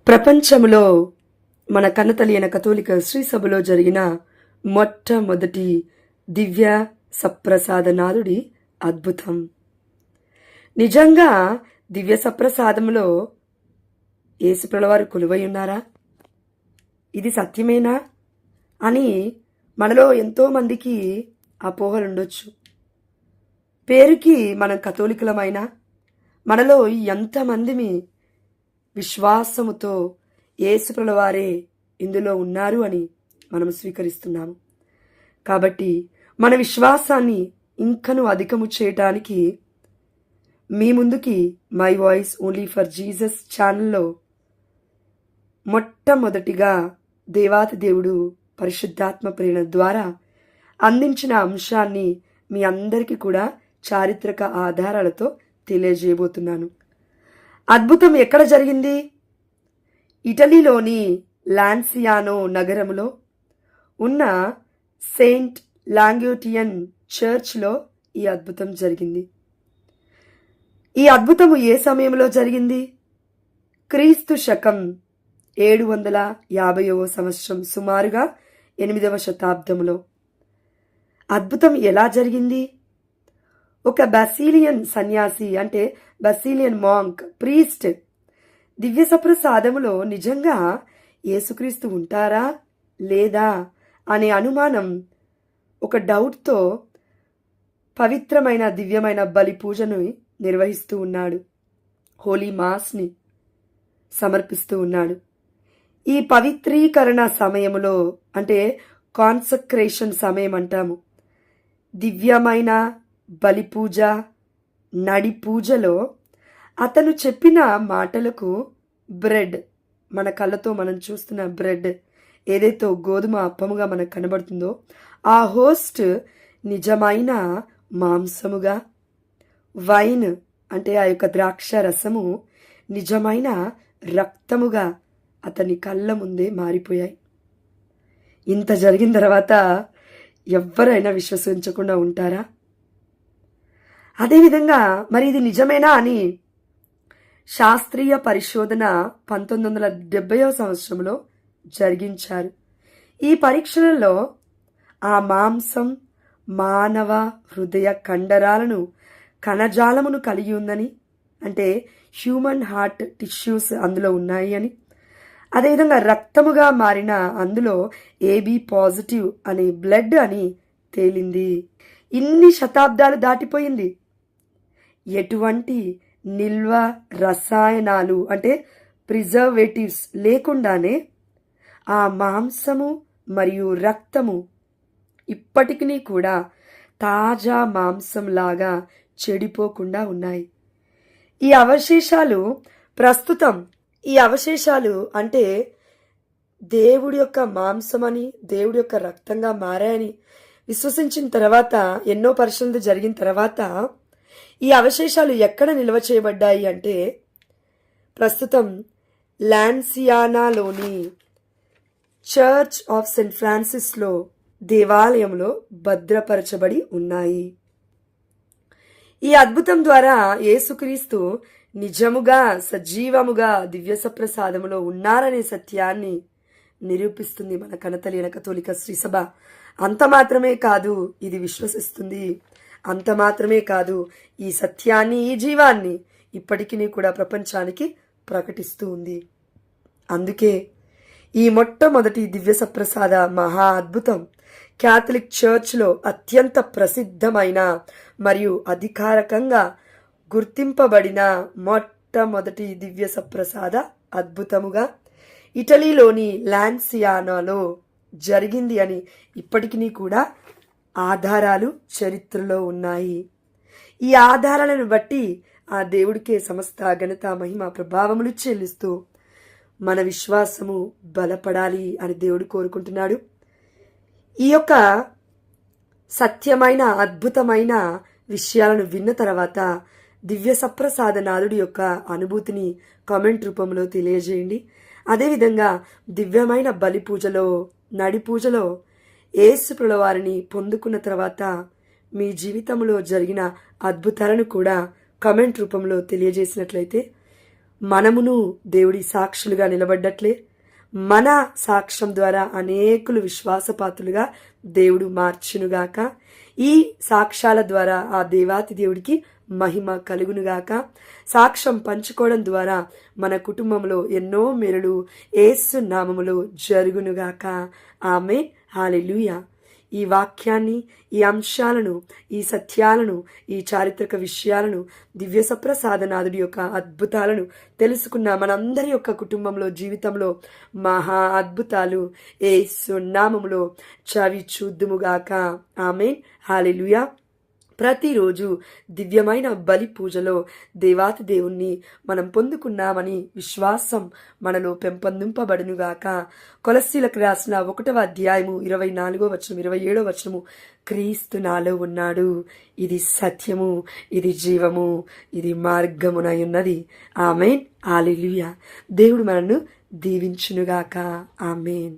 ప్రపంచంలో మన కన్నతల్లి అయిన కథోలిక శ్రీ సభలో జరిగిన మొట్టమొదటి దివ్య సప్రసాదనాథుడి అద్భుతం. నిజంగా దివ్య సప్రసాదంలో యేసుప్రభువారు కొలువై ఉన్నారా? ఇది సత్యమేనా అని మనలో ఎంతోమందికి అపోహలుండొచ్చు. పేరుకి మనం కథోలికులమైన మనలో ఎంతమందిమి విశ్వాసముతో యేసుప్రభువారే ఇందులో ఉన్నారు అని మనం స్వీకరిస్తున్నాము. కాబట్టి మన విశ్వాసాన్ని ఇంకను అధికము చేయటానికి మీ ముందుకి my voice only for Jesus ఛానల్లో మొట్టమొదటిగా దేవాతి దేవుడు పరిశుద్ధాత్మ ప్రేరణ ద్వారా అందించిన అంశాన్ని మీ అందరికీ కూడా చారిత్రక ఆధారాలతో తెలియజేయబోతున్నాను. అద్భుతం ఎక్కడ జరిగింది? ఇటలీలోని లాన్సియానో నగరంలో ఉన్న సెయింట్ లాంగ్యూటియన్ చర్చ్లో ఈ అద్భుతం జరిగింది. ఈ అద్భుతము ఏ సమయంలో జరిగింది? క్రీస్తు శకం 750వ సంవత్సరం, సుమారుగా 8వ శతాబ్దంలో. అద్భుతం ఎలా జరిగింది? ఒక బసీలియన్ సన్యాసి, అంటే బసీలియన్ మాంక్ ప్రీస్ట్, దివ్య సప్రసాదములో నిజంగా యేసుక్రీస్తు ఉంటారా లేదా అనే అనుమానం, ఒక డౌట్తో పవిత్రమైన దివ్యమైన బలి పూజను నిర్వహిస్తూ ఉన్నాడు. హోలీ మాస్ని సమర్పిస్తూ ఉన్నాడు. ఈ పవిత్రీకరణ సమయములో, అంటే కాన్సక్రేషన్ సమయం అంటాము, దివ్యమైన బలి పూజ, నడి పూజలో అతను చెప్పిన మాటలకు బ్రెడ్, మన కళ్ళతో మనం చూస్తున్న బ్రెడ్ ఏదైతే గోధుమ అప్పముగా మనకు కనబడుతుందో, ఆ హోస్ట్ నిజమైన మాంసముగా, వైన్ అంటే ఆ యొక్క ద్రాక్ష రసము నిజమైన రక్తముగా అతని కళ్ళ ముందే మారిపోయాయి. ఇంత జరిగిన తర్వాత ఎవ్వరైనా విశ్వసించకుండా ఉంటారా? అదేవిధంగా మరి ఇది నిజమేనా అని శాస్త్రీయ పరిశోధన 1970వ సంవత్సరంలో జరిగించారు. ఈ పరీక్షలలో ఆ మాంసం మానవ హృదయ కండరాలను, కణజాలమును కలిగి ఉందని, అంటే హ్యూమన్ హార్ట్ టిష్యూస్ అందులో ఉన్నాయి అని, అదేవిధంగా రక్తముగా మారిన అందులో AB పాజిటివ్ అనే బ్లడ్ అని తేలింది. ఇన్ని శతాబ్దాలు దాటిపోయింది. ఎటువంటి నిల్వ రసాయనాలు, అంటే ప్రిజర్వేటివ్స్ లేకుండానే ఆ మాంసము మరియు రక్తము ఇప్పటికీ కూడా తాజా మాంసంలాగా చెడిపోకుండా ఉన్నాయి. ఈ అవశేషాలు ప్రస్తుతం, ఈ అవశేషాలు అంటే దేవుడి యొక్క మాంసమని, దేవుడి యొక్క రక్తంగా మారాయని విశ్వసించిన తర్వాత, ఎన్నో పరిశీలనలు జరిగిన తర్వాత ఈ అవశేషాలు ఎక్కడ నిల్వ చేయబడ్డాయి అంటే ప్రస్తుతం లాన్సియానాలోని చర్చ్ ఆఫ్ సెయింట్ ఫ్రాన్సిస్లో దేవాలయంలో భద్రపరచబడి ఉన్నాయి. ఈ అద్భుతం ద్వారా యేసుక్రీస్తు నిజముగా సజీవముగా దివ్య సప్రసాదములో ఉన్నారనే సత్యాన్ని నిరూపిస్తుంది మన కన్నతల్లి కథోలిక శ్రీ సభ. అంత మాత్రమే కాదు, ఇది విశ్వసిస్తుంది. అంత మాత్రమే కాదు, ఈ సత్యాన్ని, ఈ జీవాన్ని ఇప్పటికీ కూడా ప్రపంచానికి ప్రకటిస్తూ ఉంది. అందుకే ఈ మొట్టమొదటి దివ్య సప్రసాద మహా అద్భుతం క్యాథలిక్ చర్చ్లో అత్యంత ప్రసిద్ధమైన మరియు అధికారికంగా గుర్తింపబడిన మొట్టమొదటి దివ్య సప్రసాద అద్భుతముగా ఇటలీలోని లాన్సియానాలో జరిగింది అని ఇప్పటికీ కూడా ఆధారాలు చరిత్రలో ఉన్నాయి. ఈ ఆధారాలను బట్టి ఆ దేవుడికే సమస్త ఘనత, మహిమ, ప్రభావములు చెల్లిస్తూ మన విశ్వాసము బలపడాలి అని దేవుడు కోరుకుంటున్నాడు. ఈ యొక్క సత్యమైన అద్భుతమైన విషయాలను విన్న తర్వాత దివ్య సప్రసాదనాథుడి యొక్క అనుభూతిని కామెంట్ రూపంలో తెలియజేయండి. అదేవిధంగా దివ్యమైన బలి పూజలో, నడి పూజలో యేసుప్రభుల వారిని పొందుకున్న తర్వాత మీ జీవితంలో జరిగిన అద్భుతాలను కూడా కామెంట్ రూపంలో తెలియజేసినట్లయితే మనమును దేవుడి సాక్షులుగా నిలబడ్డట్లే మన సాక్ష్యం ద్వారా అనేకులు విశ్వాసపాత్రులుగా దేవుడు మార్చునుగాక. ఈ సాక్ష్యాల ద్వారా ఆ దేవాతి దేవుడికి మహిమ కలుగునుగాక. సాక్ష్యం పంచుకోవడం ద్వారా మన కుటుంబంలో ఎన్నో మేలులు యేసు నామములో జరుగునుగాక. ఆమేన్. హల్లెలూయా. ఈ వాక్యాన్ని, ఈ అంశాలను, ఈ సత్యాలను, ఈ చారిత్రక విషయాలను, దివ్య సప్రసాదనాథుడి యొక్క అద్భుతాలను తెలుసుకున్న మనందరి యొక్క కుటుంబంలో, జీవితంలో మహా అద్భుతాలు యేసు నామములో చవి చూద్దుముగాక. ఆమేన్. హల్లెలూయా. ప్రతిరోజు దివ్యమైన బలి పూజలో దేవాతి దేవుణ్ణి మనం పొందుకున్నామని విశ్వాసం మనలో పెంపొందింపబడునుగాక. కొలస్సీలకు రాసిన 1వ అధ్యాయము 24వ వచనం 27వ వచనము, క్రీస్తు నాలో ఉన్నాడు, ఇది సత్యము, ఇది జీవము, ఇది మార్గమునై ఉన్నది. ఆమేన్. హల్లెలూయా. దేవుడు మనల్ని దీవించునుగాక. ఆమేన్.